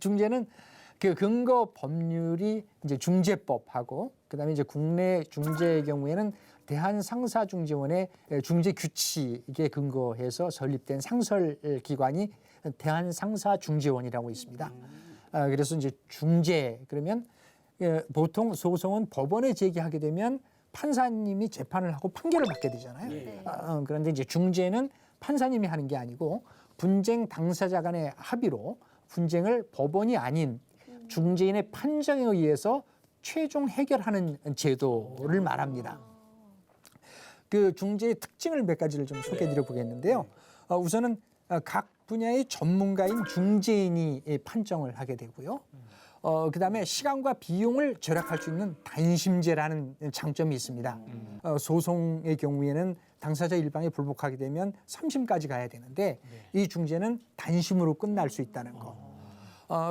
중재는 그 근거 법률이 이제 중재법하고 그다음에 이제 국내 중재의 경우에는 대한상사중재원의 중재 규칙에 근거해서 설립된 상설 기관이 대한상사중재원이라고 있습니다. 그래서 이제 중재 그러면 보통 소송은 법원에 제기하게 되면 판사님이 재판을 하고 판결을 받게 되잖아요. 네. 그런데 이제 중재는 판사님이 하는 게 아니고 분쟁 당사자 간의 합의로 분쟁을 법원이 아닌 중재인의 판정에 의해서 최종 해결하는 제도를 말합니다. 그 중재의 특징을 몇 가지를 좀 소개해드려 보겠는데요. 우선은 각 분야의 전문가인 중재인이 판정을 하게 되고요. 그다음에 시간과 비용을 절약할 수 있는 단심제라는 장점이 있습니다. 소송의 경우에는 당사자 일방에 불복하게 되면 3심까지 가야 되는데 이 중재는 단심으로 끝날 수 있다는 거.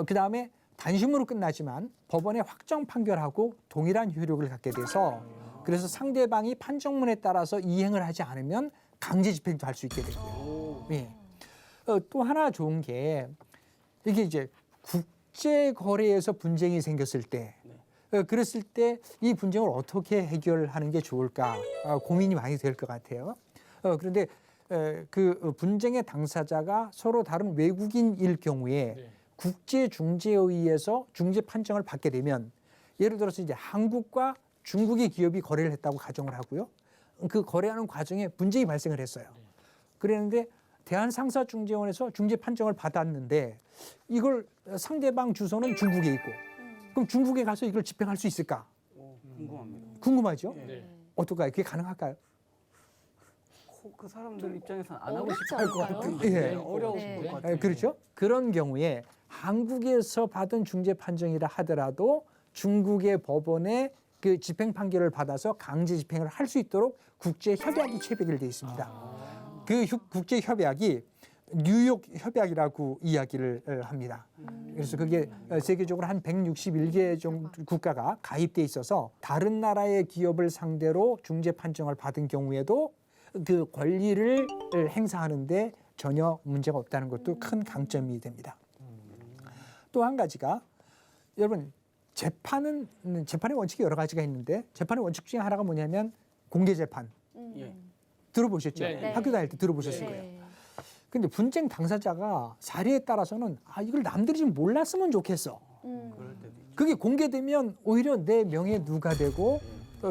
그다음에 단심으로 끝나지만 법원의 확정 판결하고 동일한 효력을 갖게 돼서 그래서 상대방이 판정문에 따라서 이행을 하지 않으면 강제 집행도 할 수 있게 되고요. 예. 또 하나 좋은 게 이게 이제 국제 거래에서 분쟁이 생겼을 때 그랬을 때 이 분쟁을 어떻게 해결하는 게 좋을까 고민이 많이 될 것 같아요. 그런데 그 분쟁의 당사자가 서로 다른 외국인일 경우에 국제 중재에 의해서 중재 판정을 받게 되면 예를 들어서 이제 한국과 중국의 기업이 거래를 했다고 가정을 하고요. 그 거래하는 과정에 분쟁이 발생을 했어요. 그랬는데 대한상사중재원에서 중재 판정을 받았는데 이걸 상대방 주소는 중국에 있고 그럼 중국에 가서 이걸 집행할 수 있을까? 궁금합니다. 궁금하죠? 네. 어떨까요? 그게 가능할까요? 그 사람들 입장에서는 안 하고 어렵지 싶어 할 것 않을까요? 같은데 예. 어려울 네. 것 같아요. 그렇죠? 그런 경우에 한국에서 받은 중재 판정이라 하더라도 중국의 법원에 그 집행 판결을 받아서 강제 집행을 할 수 있도록 국제 협약이 체결돼 있습니다. 그 국제 협약이 뉴욕 협약이라고 이야기를 합니다. 그래서 그게 세계적으로 한 161개 정도 국가가 가입돼 있어서 다른 나라의 기업을 상대로 중재 판정을 받은 경우에도 그 권리를 행사하는데 전혀 문제가 없다는 것도 큰 강점이 됩니다. 또 한 가지가 여러분 재판의 원칙이 여러 가지가 있는데 재판의 원칙 중에 하나가 뭐냐면 공개 재판. 예. 들어보셨죠? 네. 학교 다닐 때 들어보셨을 거예요. 네. 근데 분쟁 당사자가 사례에 따라서는 이걸 남들이 좀 몰랐으면 좋겠어. 그럴 때도 있죠. 그게 공개되면 오히려 내 명예에 누가 되고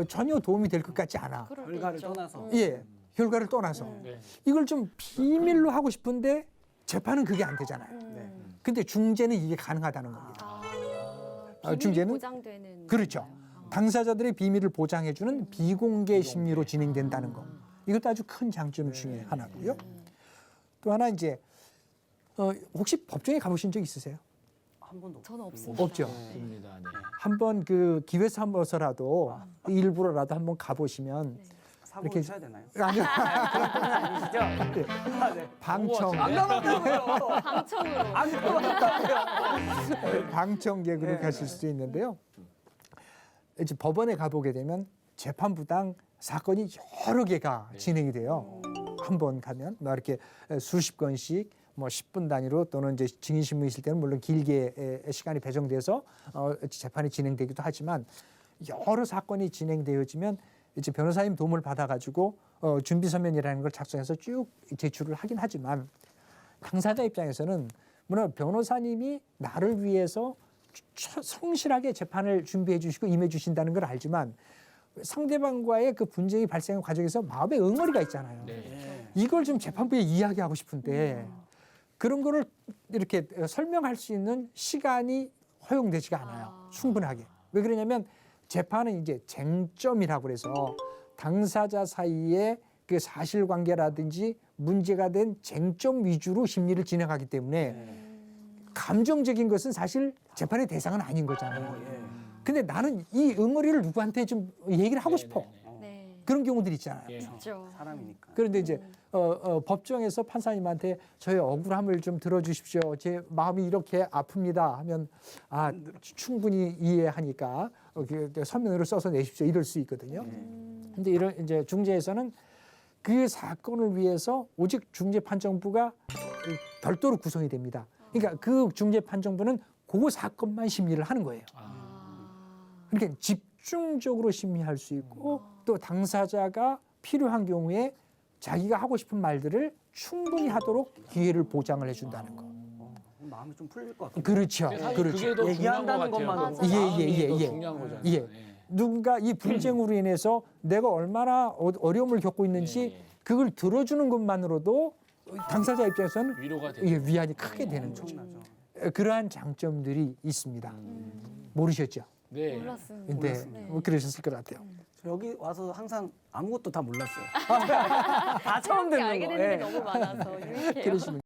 전혀 도움이 될 것 같지 않아. 그럴 때 결과를 있죠. 떠나서 예, 결과를 떠나서 네. 이걸 좀 비밀로 하고 싶은데 재판은 그게 안 되잖아요. 네. 근데 중재는 이게 가능하다는 겁니다. 중재는 보장되는 그렇죠. 건가요? 당사자들의 비밀을 보장해주는 비공개 심리로 진행된다는 거. 이것도 아주 큰 장점 중에 하나고요. 또 하나 이제 혹시 법정에 가보신 적 있으세요? 한 번도 저는 없습니다. 없죠. 네. 한번 그 기회 삼아서라도 일부러라도 한번 가보시면 사고 이렇게- 쳐야 되나요? 아니요. 아니시죠? 네. 방청 안 가봤다고요. 방청으로. 안 가봤다고요. 방청객으로 네. 가실 수도 있는데요. 이제 법원에 가보게 되면 재판부당 사건이 여러 개가 진행이 돼요. 한 번 가면 뭐 이렇게 수십 건씩 뭐 10분 단위로 또는 이제 증인 신문 있을 때는 물론 길게 시간이 배정돼서 재판이 진행되기도 하지만 여러 사건이 진행되어지면 이제 변호사님 도움을 받아가지고 준비 서면이라는 걸 작성해서 쭉 제출을 하긴 하지만 당사자 입장에서는 물론 변호사님이 나를 위해서 성실하게 재판을 준비해 주시고 임해 주신다는 걸 알지만 상대방과의 그 분쟁이 발생한 과정에서 마음의 응어리가 있잖아요. 이걸 좀 재판부에 이야기하고 싶은데 그런 거를 이렇게 설명할 수 있는 시간이 허용되지가 않아요. 충분하게. 왜 그러냐면 재판은 이제 쟁점이라고 그래서 당사자 사이에 그 사실관계라든지 문제가 된 쟁점 위주로 심리를 진행하기 때문에 감정적인 것은 사실 재판의 대상은 아닌 거잖아요. 근데 나는 이 응어리를 누구한테 좀 얘기를 하고 싶어. 네. 그런 경우들이 있잖아요. 있죠. 사람이니까. 그런데 이제 법정에서 판사님한테 저의 억울함을 좀 들어주십시오. 제 마음이 이렇게 아픕니다 하면 충분히 이해하니까 서면으로 써서 내십시오. 이럴 수 있거든요. 근데 이런 이제 중재에서는 그 사건을 위해서 오직 중재판정부가 별도로 구성이 됩니다. 그러니까 그 중재판정부는 그 사건만 심리를 하는 거예요. 아. 그러니까 집중적으로 심리할 수 있고 또 당사자가 필요한 경우에 자기가 하고 싶은 말들을 충분히 하도록 기회를 보장을 해준다는 거. 마음이 좀 풀릴 것 같아요. 그렇죠. 근데 사실 그렇죠. 그게 더 중요한 것 얘기한다는 같아요. 것만으로. 예, 더 예. 중요한 거잖아요. 예. 누군가 이 분쟁으로 인해서 내가 얼마나 어려움을 겪고 있는지 예. 그걸 들어주는 것만으로도 당사자 입장에서는 위로가 되고. 예, 위안이 크게 되는 거죠. 엄청나죠. 그러한 장점들이 있습니다. 모르셨죠? 네. 몰랐습니다. 네, 네. 뭐 그러셨을 것 같아요. 저 여기 와서 항상 아무것도 다 몰랐어요. 다 처음 듣는 알게 거. 되는 게 예. 너무 많아서 유익해요. 그러시면